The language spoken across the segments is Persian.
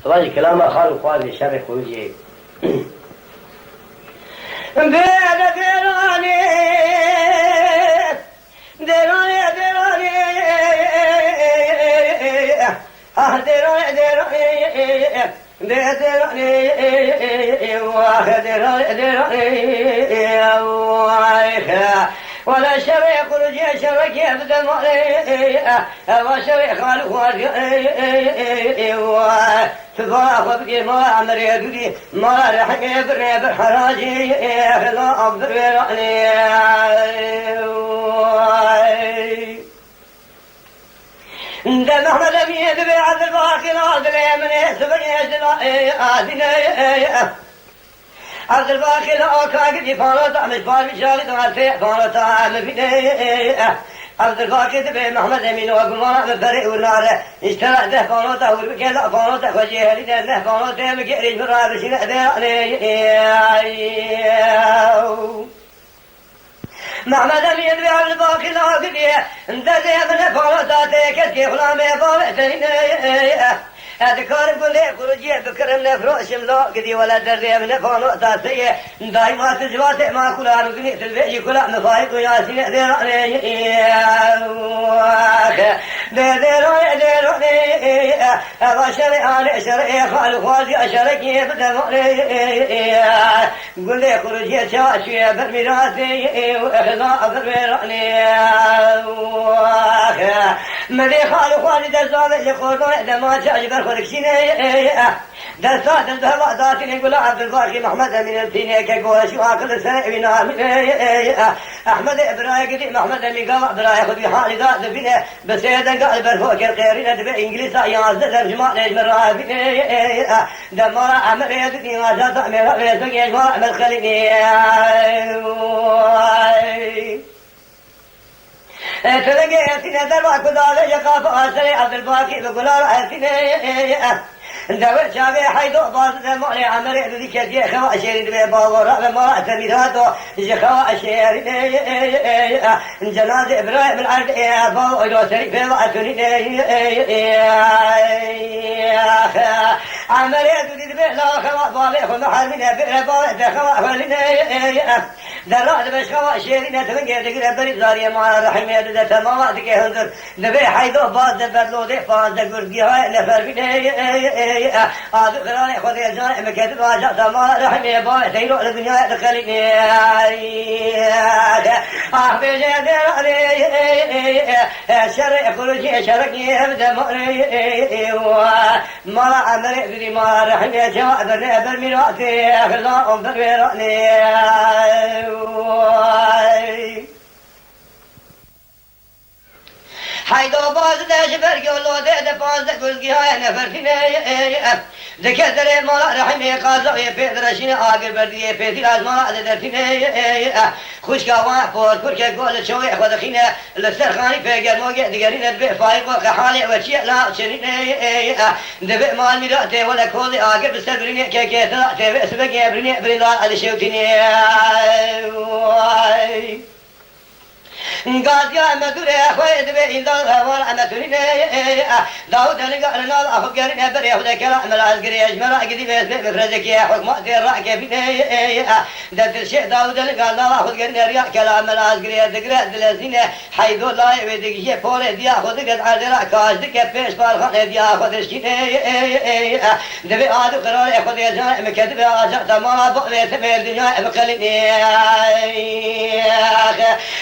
هذا كلام خالق خوالي شر خروجي ولا شريك رجع شرك يبدا وشريك خالق تفاخ بكي ما عمر يدري ما رح يبرني بالحراجي لا أبر رأني دم أحمد أبي يدبي عبد الباقي ناظر من يسبق يسلا عبد الباقي لا أكاك فانوتا مش باربي شاهد وعرفي فانوتا عمفيني عبد الباقي تبي محمد أمين وقمارا مفرق والنار اشترى ده فانوتا وربكي فانوتا خجيه لده فانوتا مكيري مرابشين أدراني محمد أمين تبي عبد الباقي لا أكاك انت زي من فانوتا تيكت كيفلا ميفاوتين أذكر كل خروجي بكرم نفروش ملاك دي ولا دري من فانو تاسية دايما تجوات ما كلا ركني تلفي كلا مفايق وياسين دراني دراني أبشر على شرع خال خوالي أشركي بدموني كل خروجي شاشي برميراتي وإخلاء برميراني مدي خال خوالي دزاوي يخوضون دما شاجبر خلقشيني درسات الدهوة داتين يقول عبد الباقي محمد أمين التيني كقوش وآكل سنة بنا أحمد إبراهيم قدي محمد أمين قال إبراهيم خذي حالي ذات فيني بس يدن قال برفوك القيرين تبي إنجليزا يازد ترجمة ليجمرها فيني دمارا عمر يدني ما جاء تعمل ريسك يجمع عمل خليني تلقي أتنا دروا كذا يقاف أسري عبد الباقي بقولار أتنا دور شابي حيدو باز دموني عمري ذي كذي خوا شيرين بي باورا ما تميراتو جخوا شيرين جناز إبراهيم العرض باو يوسري في وقتني عمري ذي بي لا خوا بالي خو محرمين بي باو دخوا خليني درات بش خوا شيرين تلقي دقيقة بري زاري ما رحمي ذا تمامات كهندر دبي حيدو باز دبلو دي فاز دقرقي هاي نفر بي هذا غراني خذ يا جاني مكتب واجع تمام رحمي باي تيرو الدنيا دخلني أحبي جدراني شرق خروجي شرقي أبدا مؤني ما عمري ذي ما رحمي جواد بالميراتي أخلا أم بالميراني حيدو باز داش برقي والله ده باز ده قلقي هاي نفرتني ذكر ما رحمي قازو يبدرشين آقر بردي يبدي لازم درتني خوش كوان فور كرك قول شوي خذ خينا للسرخاني في قرموجة دقرين بفايق وخالي وشيء لا شنين دبئ مال ميراته ولا كل آقر بسربريني كيكيتا تبئ سبقي بريني بريلا على شوتني قاضي أمدوري أخوي دبي إذا غوار أمدوري داود أنا قال أخو قرين بري أخو ذكر أمل عسكري أجمل أقدي بس بفرزك يا حكم أدير رأك فيني دت الشيء داود أنا قال أخو قرين ريا كلام العسكري ذكر دلزين حيث لا يودك شيء فور دي أخو ذكر عذرا كاش ذكر فيش فارخان دي أخو تشكيني دبي عاد قرار أخو ذي مكتب عجب تمام بقى سمير الدنيا بخليني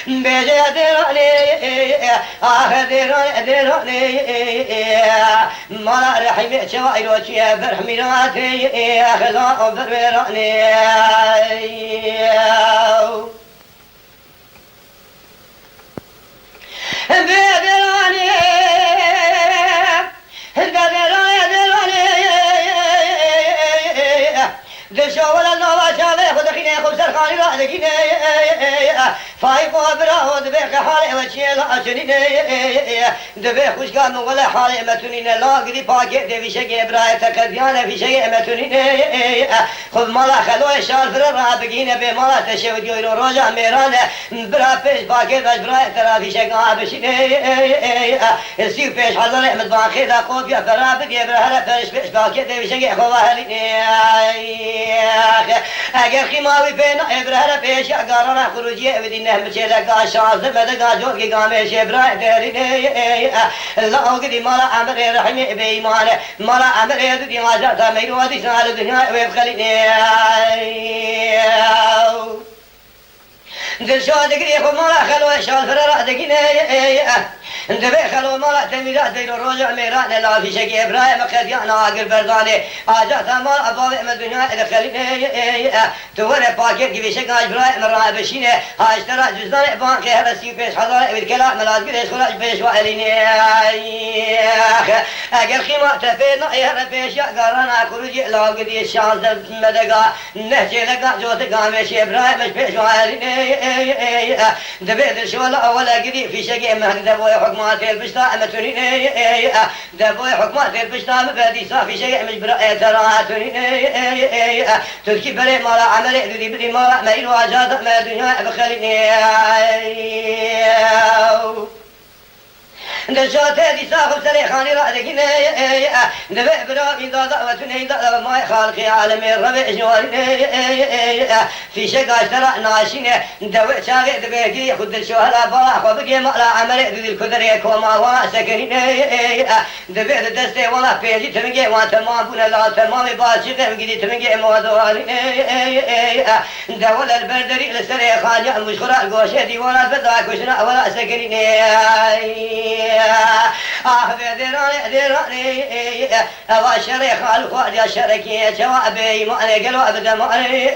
بيجي دراني ما رحمي شوائر وشيا برحميناتي أخذا برميراني بدراني دشوا ولا نوا شافه خذ خيني خذ سرخاني لا دكيني فايق وبرا ودبيك حالي وشيل عشرين دبيك خوش كام ولا حالي متونين لا قدي باكي دبي شيء براي تكديانه في شيء متونين خذ مالا خلوه شال فر رابقين بمالا تشود يورو روجا ميرانه برا بيش باكي باش براي ترى في شيء عابشين السيف بيش حضر احمد باخي ذا قوب يا فرابق يا برا بيش بيش باكي دبي شيء خوالين اگر خیماوی پینا ابرهر پیش اگران خروجی ودی نهم چه لگا شاز مدگا جوت کی گامه شبرا دری لا گدی مالا امر رحمی به ایمان مالا امر دی ماجا میرو دی سال دنیا و خلی دل شادگی خو مالا خلو شال فرا دگینه دبي خلو مالا تميرات بين الرجع ميران لا في شيء ابراهيم قديان اقر برداني اجات مال ابواب من الدنيا دخلني توري باكيت في شيء ابراهيم رابشينه اشترى جزدان بانك هرسي بيش حضر بالكلام ملاذ قريش خرج بيش وعليني اگر خيمه تفينا يا بيش قرانا كرجي لا قدي الشاز مدقا نهجي لقا جوت قامش ابراهيم مش بيش وعليني دبي شولا اول قدي في شيء مهدب حكمات البشتاء متونين دبوي حكمات البشتاء مبادي صافي شيء مش برأي تراتونين تركي بري مالا عملي ذي بدي مالا ميل واجاد ما دنيا بخليني دشات دي ساخب سري خاني رأيكين دبي برا من دادا وتنين دادا ما خالقي عالم الربع جوارين في شقا اشترى ناشين دوي شاقي دبيكي خد الشهلاء باح وبقي مالا عملي ذي الكدر يكوما واسكرين دبي دستي ولا بيجي تمجي وانتمام بنا لا تمام باشي تمجي تمجي موضوعين دول البردري لسري خاني المشخرة القوشة دي ولا فدا كشنا ولا سكرين دراني أبا شريخ الخواد يا شركي جوابي معني قلوا أبدا معني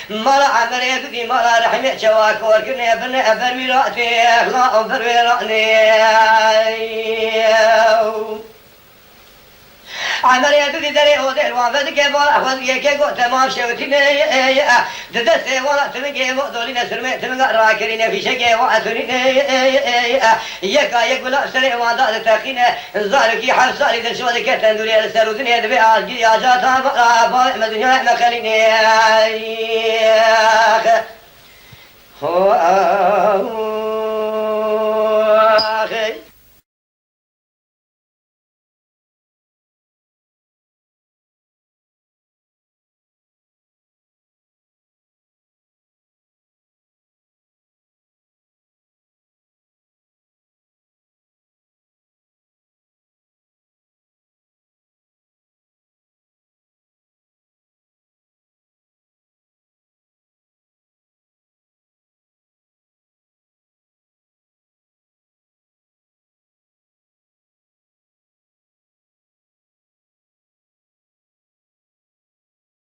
مرا عمري قدي مرا رحمي جواك وركني ابن أفرمي رأتي لا أفرمي رأني عمري أدري دري ودير وافد كيف ولا كي قلت تمام شوتني ددستي ولا تمجي ودولين سرمي تمجا راكرين في شقي وعثرين يكا يقول أبسري وعدا تاخين زاركي حفصالي ذا شو ذكي تندوري السرودني دبي عاجي عجاتا بقى مدنيا مخليني